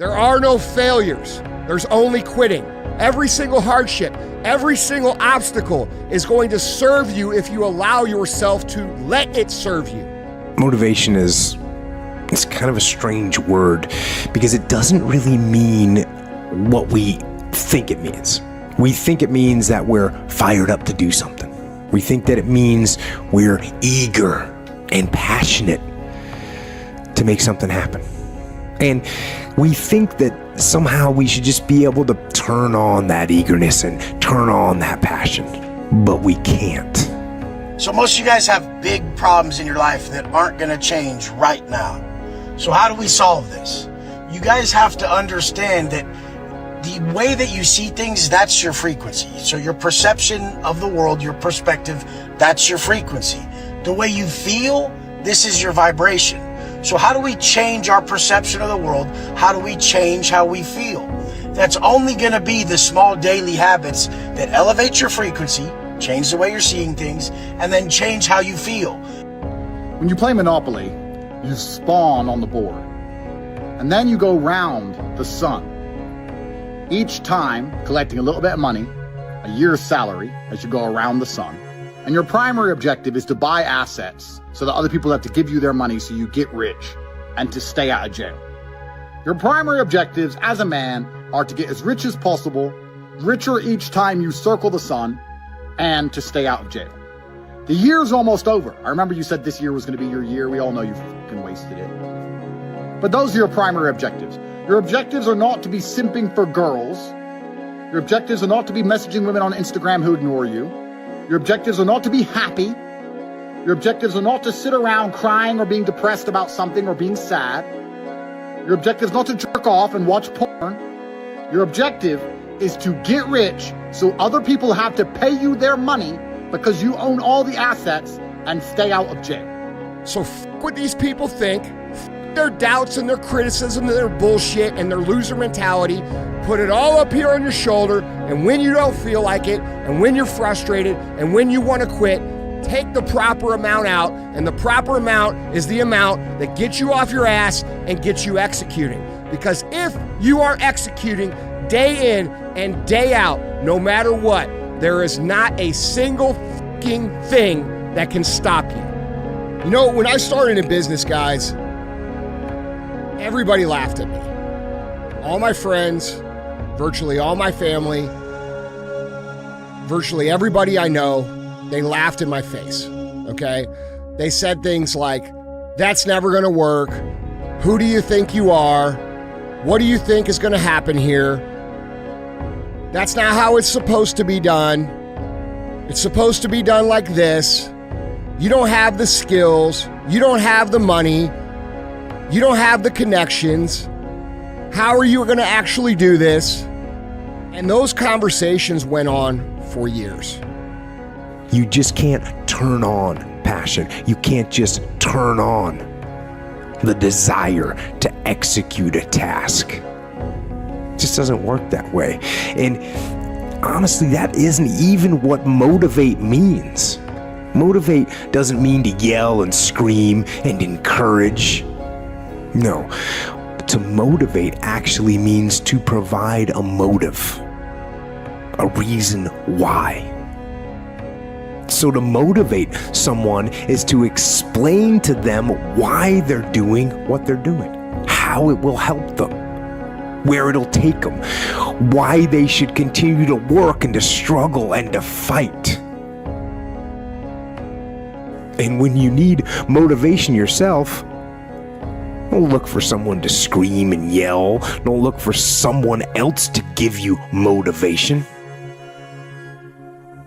There are no failures. There's only quitting. Every single hardship, every single obstacle is going to serve you if you allow yourself to let it serve you. Motivation is kind of a strange word because it doesn't really mean what we think it means. We think it means that we're fired up to do something. We think that it means we're eager and passionate to make something happen. And we think that somehow we should just be able to turn on that eagerness and turn on that passion, but we can't. So most of you guys have big problems in your life that aren't going to change right now. So how do we solve this? You guys have to understand that the way that you see things, that's your frequency. So your perception of the world, your perspective, that's your frequency. The way you feel, this is your vibration. So how do we change our perception of the world? How do we change how we feel? That's only going to be the small daily habits that elevate your frequency, change the way you're seeing things, and then change how you feel. When you play Monopoly, you spawn on the board, and then you go round the sun. Each time collecting a little bit of money, a year's salary, as you go around the sun. And your primary objective is to buy assets so that other people have to give you their money so you get rich and to stay out of jail. Your primary objectives as a man are to get as rich as possible, richer each time you circle the sun, and to stay out of jail. The year's almost over. I remember you said this year was going to be your year. We all know you fucking wasted it. But those are your primary objectives. Your objectives are not to be simping for girls. Your objectives are not to be messaging women on Instagram who ignore you. Your objectives are not to be happy. Your objectives are not to sit around crying or being depressed about something or being sad. Your objective is not to jerk off and watch porn. Your objective is to get rich so other people have to pay you their money because you own all the assets and stay out of jail. So what these people think, their doubts and their criticism and their bullshit and their loser mentality, put it all up here on your shoulder, and when you don't feel like it, and when you're frustrated, and when you want to quit, take the proper amount out, and the proper amount is the amount that gets you off your ass and gets you executing. Because if you are executing day in and day out, no matter what, there is not a single fucking thing that can stop you. You know, when I started in business, guys, everybody laughed at me. All my friends, virtually all my family, virtually everybody I know, they laughed in my face, okay? They said things like, that's never gonna work. Who do you think you are? What do you think is gonna happen here? That's not how it's supposed to be done. It's supposed to be done like this. You don't have the skills. You don't have the money. You don't have the connections. How are you gonna actually do this? And those conversations went on for years. You just can't turn on passion. You can't just turn on the desire to execute a task. It just doesn't work that way. And honestly, that isn't even what motivate means. Motivate doesn't mean to yell and scream and encourage. No, to motivate actually means to provide a motive, a reason why. So to motivate someone is to explain to them why they're doing what they're doing, how it will help them, where it'll take them, why they should continue to work and to struggle and to fight. And when you need motivation yourself, don't look for someone to scream and yell. Don't look for someone else to give you motivation.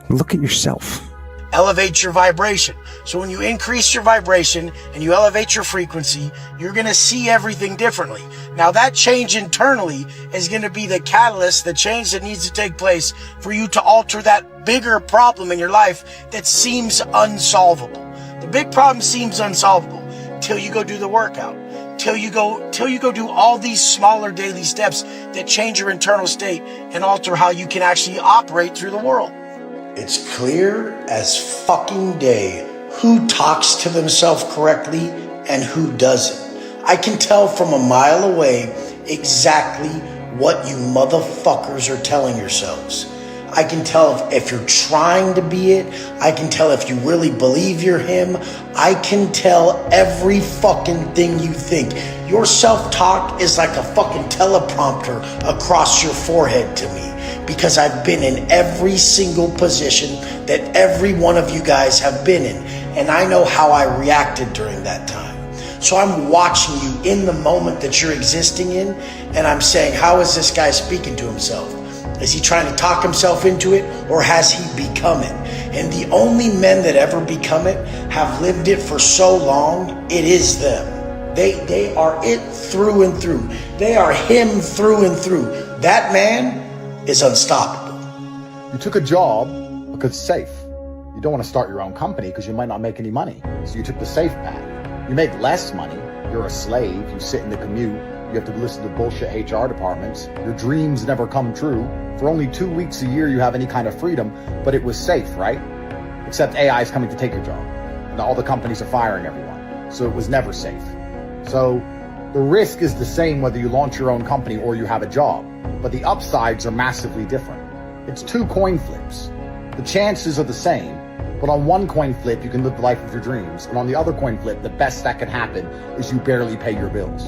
Look at yourself. Elevate your vibration. So when you increase your vibration and you elevate your frequency, you're going to see everything differently. Now that change internally is going to be the catalyst, the change that needs to take place for you to alter that bigger problem in your life that seems unsolvable. The big problem seems unsolvable till you go do the workout. Till you go do all these smaller daily steps that change your internal state and alter how you can actually operate through the world. It's clear as fucking day who talks to themselves correctly and who doesn't. I can tell from a mile away exactly what you motherfuckers are telling yourselves. I can tell if you're trying to be it. I can tell if you really believe you're him. I can tell every fucking thing you think. Your self-talk is like a fucking teleprompter across your forehead to me, because I've been in every single position that every one of you guys have been in, and I know how I reacted during that time. So I'm watching you in the moment that you're existing in, and I'm saying, how is this guy speaking to himself? Is he trying to talk himself into it, or has he become it? And the only men that ever become it have lived it for so long, it is them. They are it through and through. They are him through and through. That man is unstoppable. You took a job because it's safe. You don't want to start your own company because you might not make any money. So you took the safe path. You make less money. You're a slave. You sit in the commute. You have to listen to bullshit HR departments. Your dreams never come true. For only 2 weeks a year, you have any kind of freedom, but it was safe, right? Except AI is coming to take your job. And all the companies are firing everyone. So it was never safe. So the risk is the same whether you launch your own company or you have a job, but the upsides are massively different. It's 2 coin flips. The chances are the same, but on one coin flip, you can live the life of your dreams. And on the other coin flip, the best that can happen is you barely pay your bills.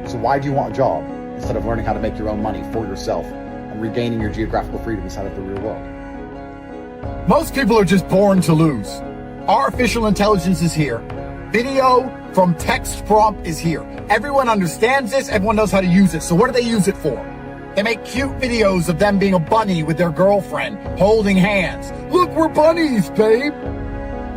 So why do you want a job instead of learning how to make your own money for yourself and regaining your geographical freedom inside of the real world? Most people are just born to lose. Artificial intelligence is here. Video from text prompt is here. Everyone understands this. Everyone knows how to use it. So what do they use it for? They make cute videos of them being a bunny with their girlfriend, holding hands. Look, we're bunnies, babe.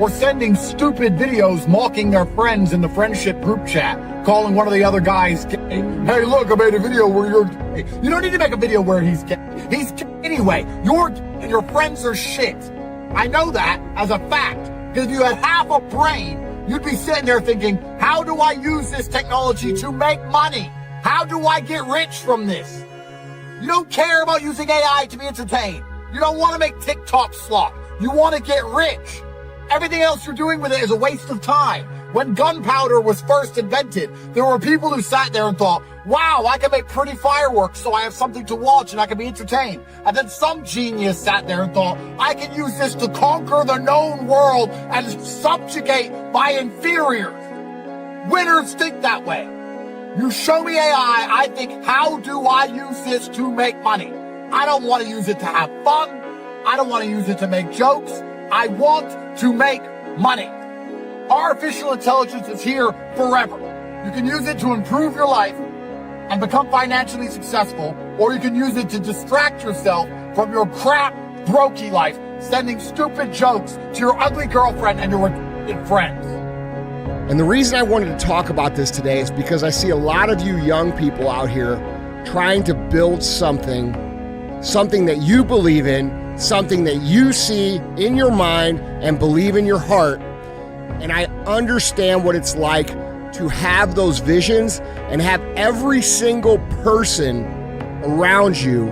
Or sending stupid videos mocking their friends in the friendship group chat, calling one of the other guys gay. Hey, look, I made a video where you're gay. You don't need to make a video where he's gay. He's gay anyway. You're gay and your friends are shit. I know that as a fact, because if you had half a brain, you'd be sitting there thinking, how do I use this technology to make money? How do I get rich from this? You don't care about using AI to be entertained. You don't want to make TikTok slop. You want to get rich. Everything else you're doing with it is a waste of time. When gunpowder was first invented, there were people who sat there and thought, wow, I can make pretty fireworks so I have something to watch and I can be entertained. And then some genius sat there and thought, I can use this to conquer the known world and subjugate my inferiors. Winners think that way. You show me AI, I think, how do I use this to make money? I don't want to use it to have fun. I don't want to use it to make jokes. I want to make money. Artificial intelligence is here forever. You can use it to improve your life and become financially successful, or you can use it to distract yourself from your crap, brokey life, sending stupid jokes to your ugly girlfriend and your friends. And the reason I wanted to talk about this today is because I see a lot of you young people out here trying to build something that you believe in, something that you see in your mind and believe in your heart. And I understand what it's like to have those visions and have every single person around you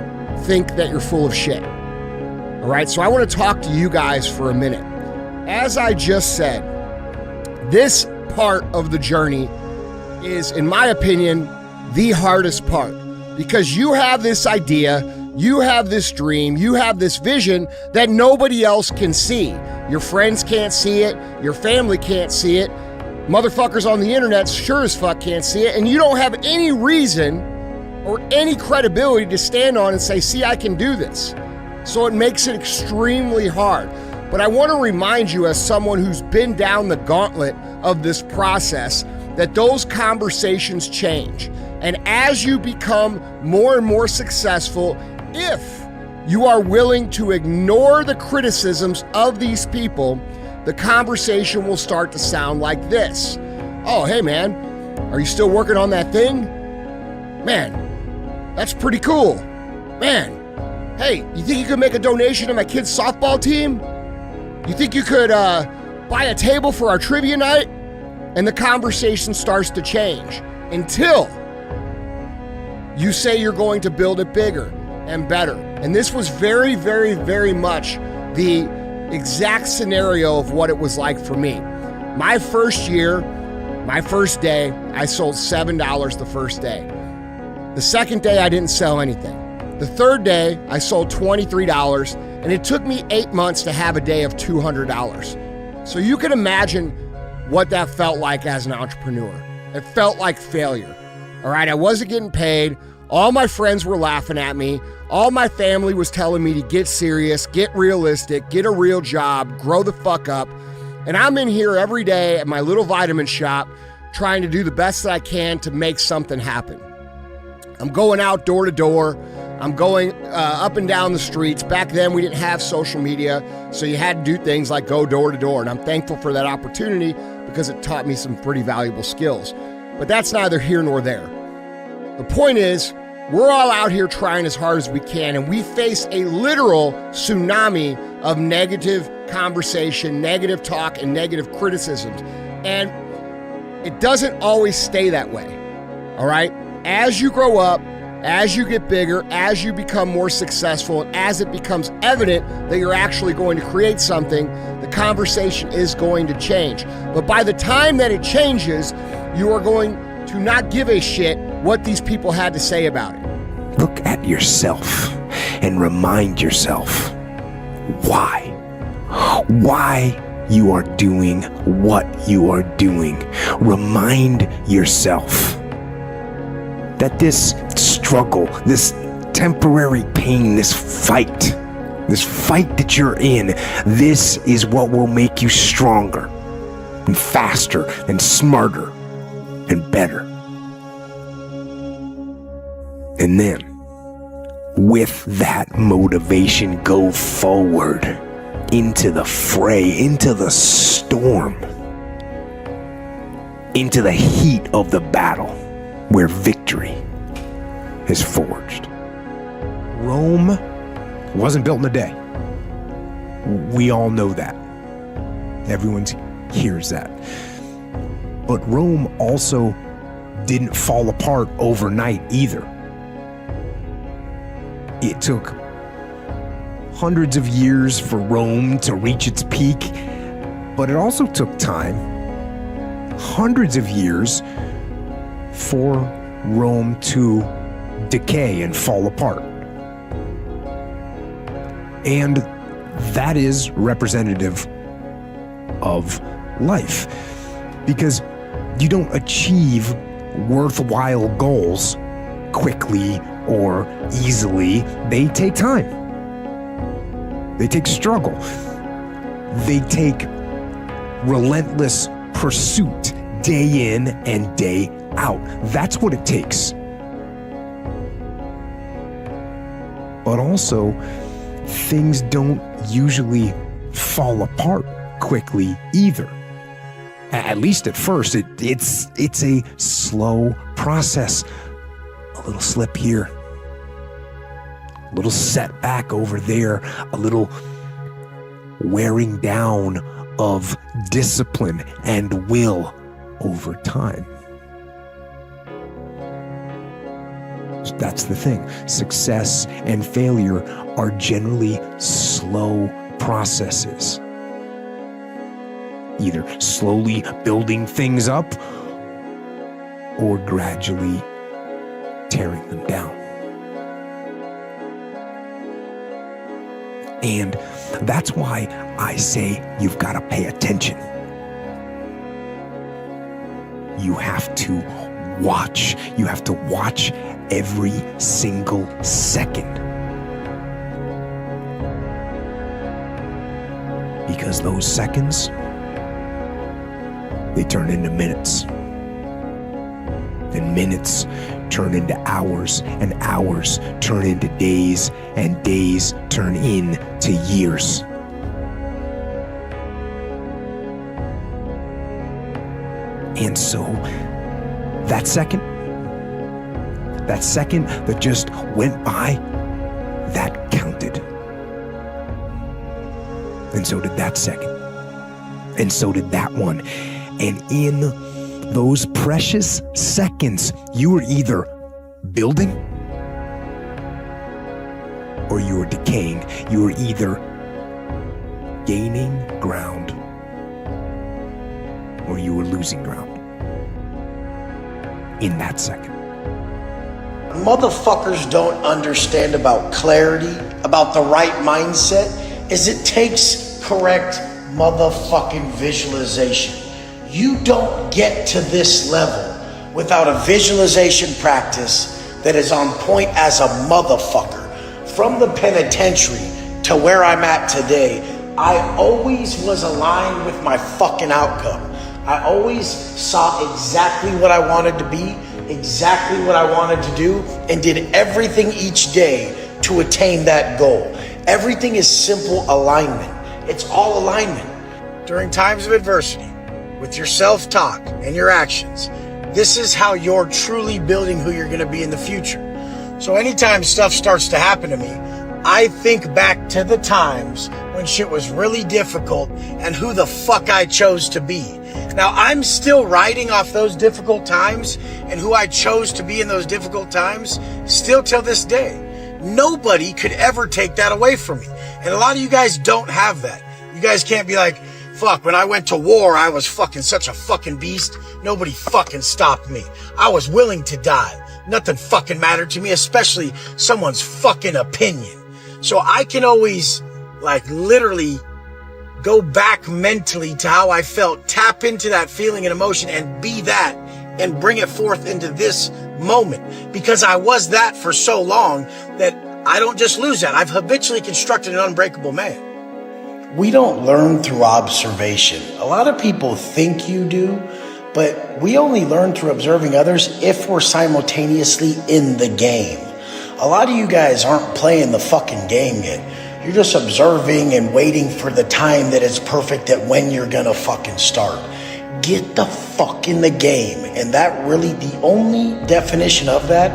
think that you're full of shit. All right, so I want to talk to you guys for a minute. As I just said, this part of the journey is, in my opinion, the hardest part, because you have this idea, you have this dream, you have this vision that nobody else can see. Your friends can't see it, your family can't see it, motherfuckers on the internet sure as fuck can't see it, and you don't have any reason or any credibility to stand on and say, see, I can do this. So it makes it extremely hard. But I want to remind you, as someone who's been down the gauntlet of this process, that those conversations change. And as you become more and more successful, if you are willing to ignore the criticisms of these people, the conversation will start to sound like this. Oh, hey man, are you still working on that thing? Man, that's pretty cool. Man, hey, you think you could make a donation to my kid's softball team? You think you could buy a table for our trivia night? And the conversation starts to change until you say you're going to build it bigger and better. And this was very, very, very much the exact scenario of what it was like for me. My first year, my first day, I sold $7 the first day. The second day, I didn't sell anything. The third day, I sold $23, and it took me 8 months to have a day of $200. So you can imagine what that felt like as an entrepreneur. It felt like failure. All right, I wasn't getting paid. All my friends were laughing at me. All my family was telling me to get serious, get realistic, get a real job, grow the fuck up. And I'm in here every day at my little vitamin shop trying to do the best that I can to make something happen. I'm going out door to door. I'm going up and down the streets. Back then, we didn't have social media, so you had to do things like go door to door. And I'm thankful for that opportunity because it taught me some pretty valuable skills. But that's neither here nor there. The point is, we're all out here trying as hard as we can, and we face a literal tsunami of negative conversation, negative talk, and negative criticisms. And it doesn't always stay that way, all right? As you grow up, as you get bigger, as you become more successful, and as it becomes evident that you're actually going to create something, the conversation is going to change. But by the time that it changes, you are going to not give a shit what these people had to say about it. Look at yourself and remind yourself why you are doing what you are doing. Remind yourself that this struggle, this temporary pain, this fight that you're in, this is what will make you stronger and faster and smarter and better. And then, with that motivation, go forward into the fray, into the storm, into the heat of the battle where victory is forged. Rome wasn't built in a day. We all know that. Everyone hears that. But Rome also didn't fall apart overnight either. It took hundreds of years for Rome to reach its peak, but it also took time, hundreds of years, for Rome to decay and fall apart. And that is representative of life, because you don't achieve worthwhile goals quickly or easily. They take time. They take struggle. They take relentless pursuit day in and day out. That's what it takes. But also, things don't usually fall apart quickly either. At least at first, it's a slow process. A little slip here, a little setback over there, a little wearing down of discipline and will over time. That's the thing. Success and failure are generally slow processes. Either slowly building things up or gradually tearing them down. And that's why I say you've got to pay attention. You have to watch. You have to watch every single second. Because those seconds, they turn into minutes. And minutes turn into hours, and hours turn into days, and days turn into years. And so, that second that just went by, that counted. And so did that second. And so did that one. And in those precious seconds, you were either building or you were decaying. You were either gaining ground or you were losing ground in that second. motherfuckers don't understand about clarity, about the right mindset, is it takes correct motherfucking visualization. You don't get to this level without a visualization practice that is on point as a motherfucker. From the penitentiary to where I'm at today, I always was aligned with my fucking outcome. I always saw exactly what I wanted to be, exactly what I wanted to do, and did everything each day to attain that goal. Everything is simple alignment. It's all alignment. During times of adversity, with your self-talk and your actions, this is how you're truly building who you're going to be in the future. So anytime stuff starts to happen to me, I think back to the times when shit was really difficult and who the fuck I chose to be. Now, I'm still riding off those difficult times and who I chose to be in those difficult times still till this day. Nobody could ever take that away from me. And a lot of you guys don't have that. You guys can't be like, fuck, when I went to war, I was fucking such a fucking beast. Nobody fucking stopped me. I was willing to die. Nothing fucking mattered to me, especially someone's fucking opinion. So I can always, like, literally go back mentally to how I felt, tap into that feeling and emotion and be that and bring it forth into this moment. Because I was that for so long that I don't just lose that. I've habitually constructed an unbreakable man. We don't learn through observation. A lot of people think you do, but we only learn through observing others if we're simultaneously in the game. A lot of you guys aren't playing the fucking game yet. You're just observing and waiting for the time that is perfect at when you're gonna fucking start. Get the fuck in the game. And that really, the only definition of that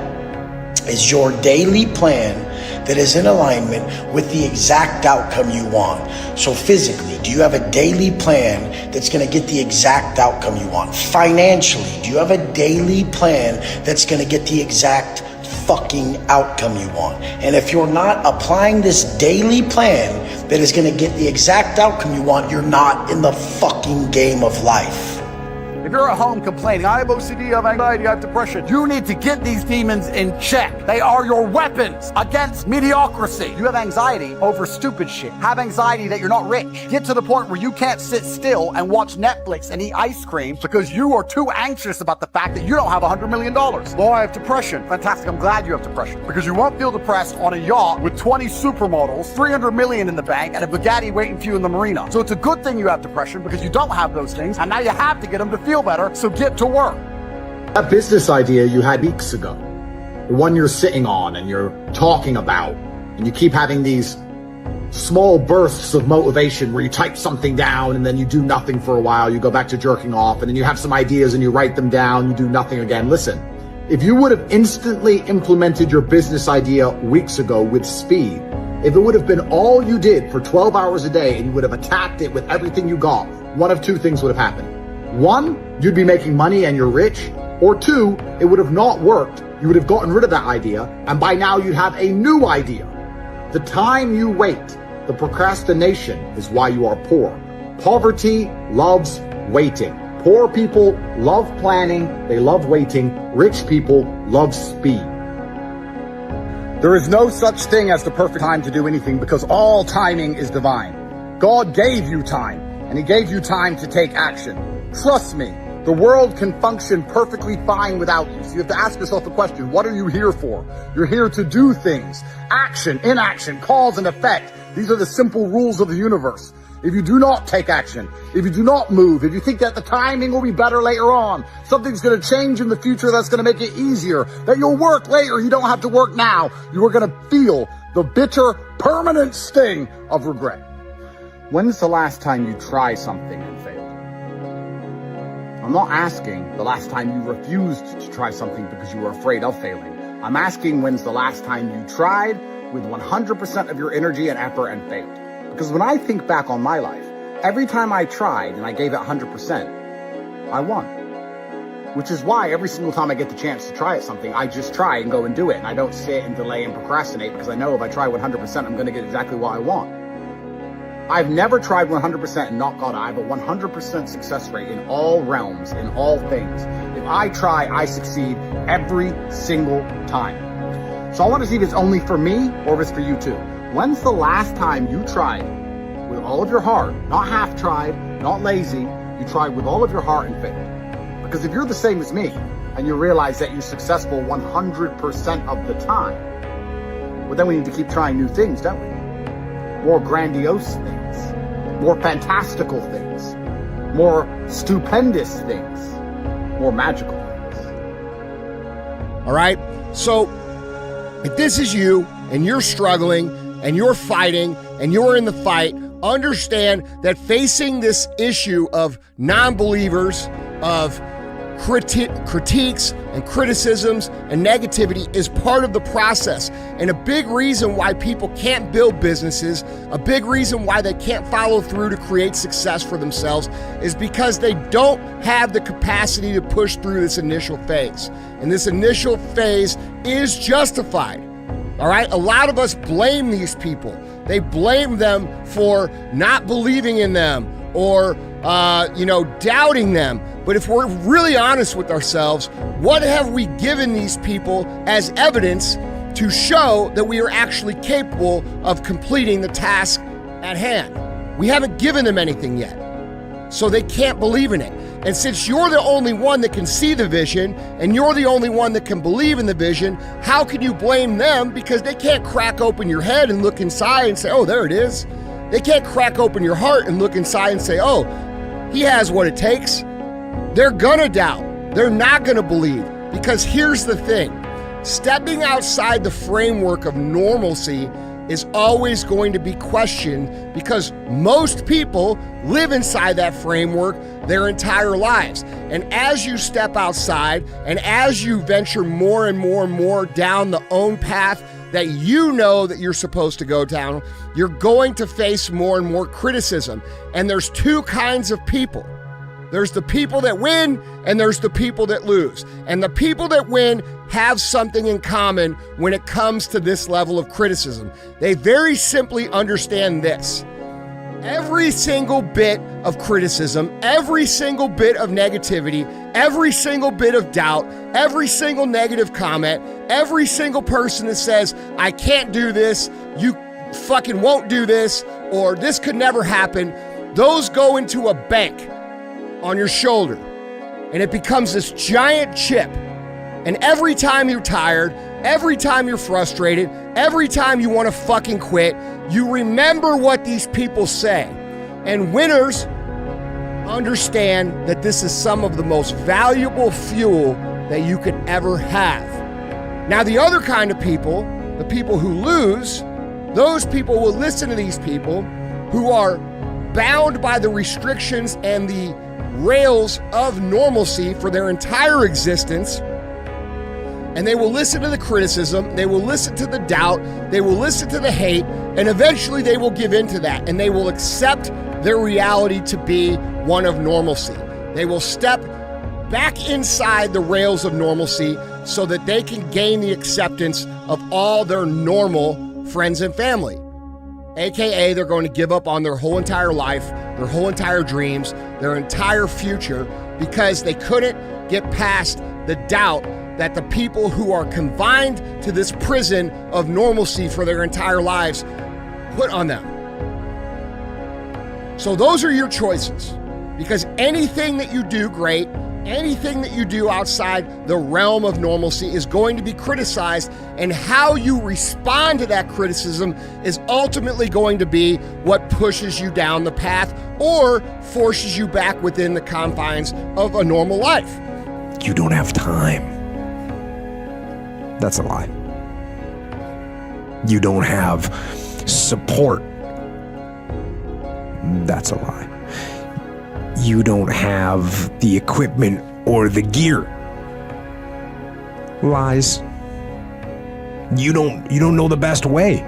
is your daily plan that is in alignment with the exact outcome you want. So physically, do you have a daily plan that's going to get the exact outcome you want? Financially, do you have a daily plan that's going to get the exact fucking outcome you want? And if you're not applying this daily plan that is going to get the exact outcome you want, you're not in the fucking game of life. If you're at home complaining, I have OCD, I have anxiety, I have depression, you need to get these demons in check. They are your weapons against mediocrity. You have anxiety over stupid shit. Have anxiety that you're not rich. Get to the point where you can't sit still and watch Netflix and eat ice cream because you are too anxious about the fact that you don't have $100 million. Well, I have depression. Fantastic, I'm glad you have depression because you won't feel depressed on a yacht with 20 supermodels, $300 million in the bank, and a Bugatti waiting for you in the marina. So it's a good thing you have depression because you don't have those things, and now you have to get them to feel better, so get to work. That business idea you had weeks ago, the one you're sitting on and you're talking about, and you keep having these small bursts of motivation where you type something down and then you do nothing for a while, you go back to jerking off, and then you have some ideas and you write them down, you do nothing again. Listen, if you would have instantly implemented your business idea weeks ago with speed, if it would have been all you did for 12 hours a day and you would have attacked it with everything you got, one of two things would have happened. One, you'd be making money and you're rich. Or two, it would have not worked. You would have gotten rid of that idea, and by now you'd have a new idea. The time you wait, the procrastination, is why you are poor. Poverty loves waiting. Poor people love planning, they love waiting. Rich people love speed. There is no such thing as the perfect time to do anything because all timing is divine. God gave you time, and He gave you time to take action. Trust me, the world can function perfectly fine without you. So you have to ask yourself a question. What are you here for? You're here to do things. Action, inaction, cause and effect. These are the simple rules of the universe. If you do not take action, if you do not move, if you think that the timing will be better later on, something's going to change in the future that's going to make it easier, that you'll work later, you don't have to work now, you are going to feel the bitter, permanent sting of regret. When's the last time you tried something and failed? I'm not asking the last time you refused to try something because you were afraid of failing. I'm asking when's the last time you tried with 100% of your energy and effort and failed. Because when I think back on my life, every time I tried and I gave it 100%, I won. Which is why every single time I get the chance to try at something, I just try and go and do it. And I don't sit and delay and procrastinate because I know if I try 100%, I'm going to get exactly what I want. I've never tried 100% and not got it. I have a 100% success rate in all realms, in all things. If I try, I succeed every single time. So I want to see if it's only for me or if it's for you too. When's the last time you tried with all of your heart, not half tried, not lazy, you tried with all of your heart and faith? Because if you're the same as me and you realize that you're successful 100% of the time, well, then we need to keep trying new things, don't we? More grandiose things, more fantastical things, more stupendous things, more magical things. All right? So if this is you and you're struggling and you're fighting and you're in the fight, understand that facing this issue of non-believers, of critiques and criticisms and negativity is part of the process. And a big reason why people can't build businesses, a big reason why they can't follow through to create success for themselves is because they don't have the capacity to push through this initial phase. And this initial phase is justified. All right? A lot of us blame these people. They blame them for not believing in them or doubting them. But if we're really honest with ourselves, what have we given these people as evidence to show that we are actually capable of completing the task at hand? We haven't given them anything yet, so they can't believe in it. And since you're the only one that can see the vision and you're the only one that can believe in the vision, how can you blame them? Because they can't crack open your head and look inside and say, oh, there it is. They can't crack open your heart and look inside and say, oh, he has what it takes. They're gonna doubt. They're not gonna believe. Because here's the thing, stepping outside the framework of normalcy is always going to be questioned because most people live inside that framework their entire lives. And as you step outside and as you venture more and more and more down the own path that you know that you're supposed to go down, you're going to face more and more criticism. And there's two kinds of people. There's the people that win and there's the people that lose. And the people that win have something in common when it comes to this level of criticism. They very simply understand this. Every single bit of criticism, every single bit of negativity, every single bit of doubt, every single negative comment, every single person that says, I can't do this, you fucking won't do this, or this could never happen, those go into a bank on your shoulder, and it becomes this giant chip. And every time you're tired, every time you're frustrated, every time you want to fucking quit, you remember what these people say. And winners understand that this is some of the most valuable fuel that you could ever have. Now, the other kind of people, the people who lose, those people will listen to these people who are bound by the restrictions and the rails of normalcy for their entire existence, and they will listen to the criticism, they will listen to the doubt, they will listen to the hate, and eventually they will give in to that, and they will accept their reality to be one of normalcy. They will step back inside the rails of normalcy so that they can gain the acceptance of all their normal friends and family. AKA, they're going to give up on their whole entire life, their whole entire dreams, their entire future, because they couldn't get past the doubt that the people who are confined to this prison of normalcy for their entire lives put on them. So those are your choices, because anything that you do great, anything that you do outside the realm of normalcy is going to be criticized, and how you respond to that criticism is ultimately going to be what pushes you down the path or forces you back within the confines of a normal life. You don't have time. That's a lie. You don't have support. That's a lie. You don't have the equipment or the gear. Lies. You don't know the best way.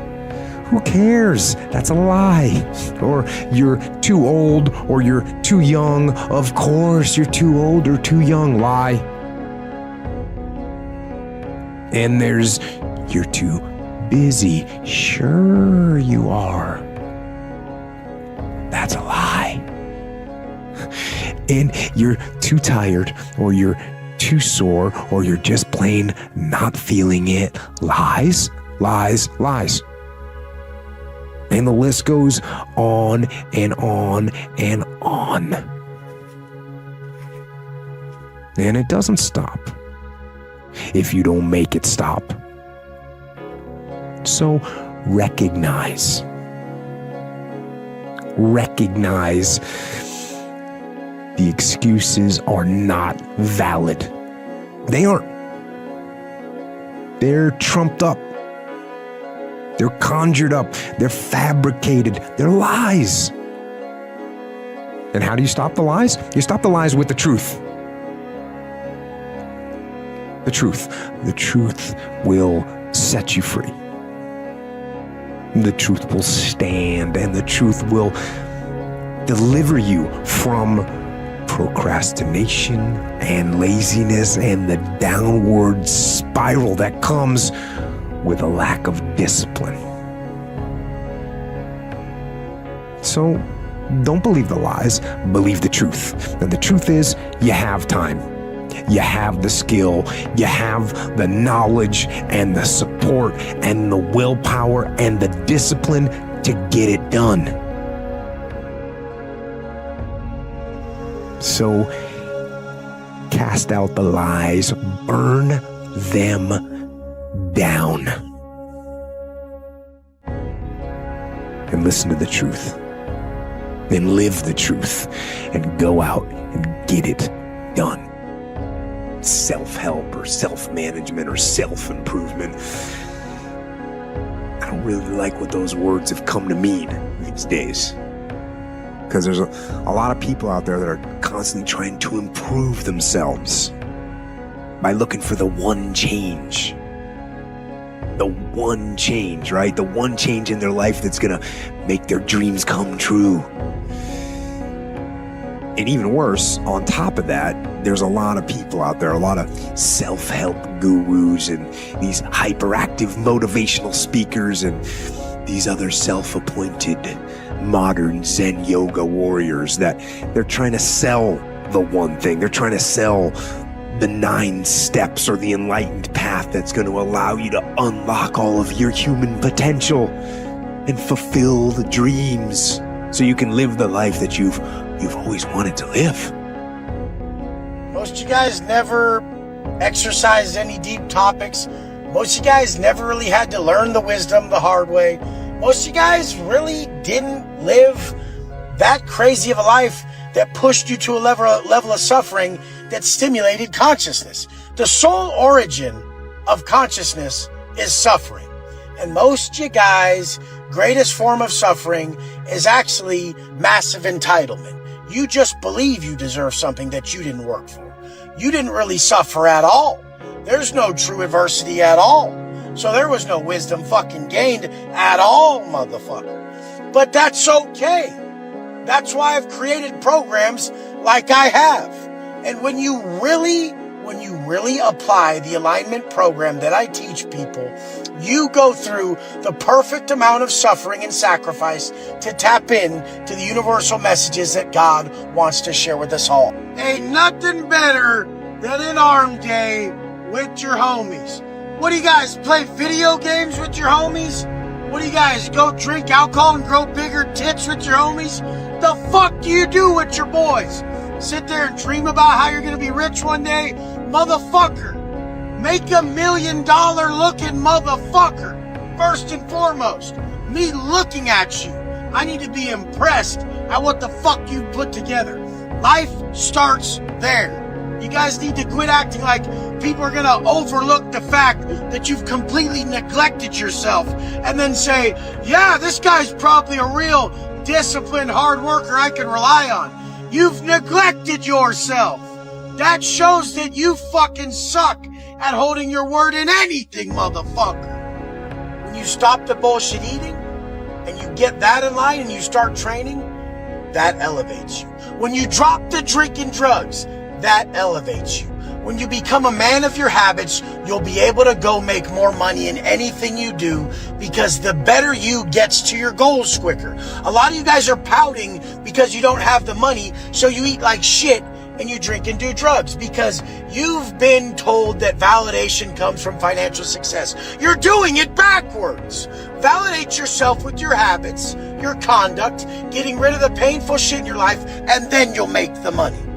Who cares? That's a lie. Or you're too old or you're too young. Of course you're too old or too young. Lie. And there's you're too busy. Sure you are. That's a lie. And you're too tired or you're too sore, or you're just plain not feeling it. Lies, lies, lies. And the list goes on and on and on. And it doesn't stop if you don't make it stop. So recognize the excuses are not valid. They aren't. They're trumped up. They're conjured up. They're fabricated. They're lies. And how do you stop the lies? You stop the lies with the truth. The truth. The truth will set you free. The truth will stand, and the truth will deliver you from procrastination and laziness and the downward spiral that comes with a lack of discipline. So don't believe the lies, believe the truth. And the truth is, you have time. You have the skill, you have the knowledge and the support and the willpower and the discipline to get it done. So cast out the lies, burn them down, and listen to the truth. Then live the truth and go out and get it done. Self-help or self-management or self-improvement. I don't really like what those words have come to mean these days. Because there's a lot of people out there that are constantly trying to improve themselves by looking for the one change. The one change, right? The one change in their life that's gonna make their dreams come true. And even worse, on top of that, there's a lot of people out there, a lot of self-help gurus and these hyperactive motivational speakers and these other self-appointed modern Zen yoga warriors that they're trying to sell the one thing. They're trying to sell the 9 steps or the enlightened path that's going to allow you to unlock all of your human potential and fulfill the dreams so you can live the life that you've always wanted to live. Most of you guys never exercised any deep topics. Most of you guys never really had to learn the wisdom the hard way. Most of you guys really didn't live that crazy of a life that pushed you to a level of suffering that stimulated consciousness. The sole origin of consciousness is suffering. And most of you guys' greatest form of suffering is actually massive entitlement. You just believe you deserve something that you didn't work for. You didn't really suffer at all. There's no true adversity at all. So there was no wisdom fucking gained at all, motherfucker. But that's okay. That's why I've created programs like I have. And when you really apply the alignment program that I teach people, you go through the perfect amount of suffering and sacrifice to tap in to the universal messages that God wants to share with us all. Ain't nothing better than an arm day with your homies. What do you guys play video games with your homies? What do you guys go drink alcohol and grow bigger tits with your homies? The fuck do you do with your boys? Sit there and dream about how you're gonna be rich one day? Motherfucker, make $1 million looking motherfucker. First and foremost, me looking at you, I need to be impressed at what the fuck you put together. Life starts there. You guys need to quit acting like people are gonna overlook the fact that you've completely neglected yourself and then say, yeah, this guy's probably a real disciplined hard worker I can rely on. You've neglected yourself. That shows that you fucking suck at holding your word in anything, motherfucker. When you stop the bullshit eating and you get that in line and you start training, that elevates you. When you drop the drinking drugs, that elevates you. When you become a man of your habits, you'll be able to go make more money in anything you do because the better you gets to your goals quicker. A lot of you guys are pouting because you don't have the money, so you eat like shit and you drink and do drugs because you've been told that validation comes from financial success. You're doing it backwards. Validate yourself with your habits, your conduct, getting rid of the painful shit in your life, and then you'll make the money.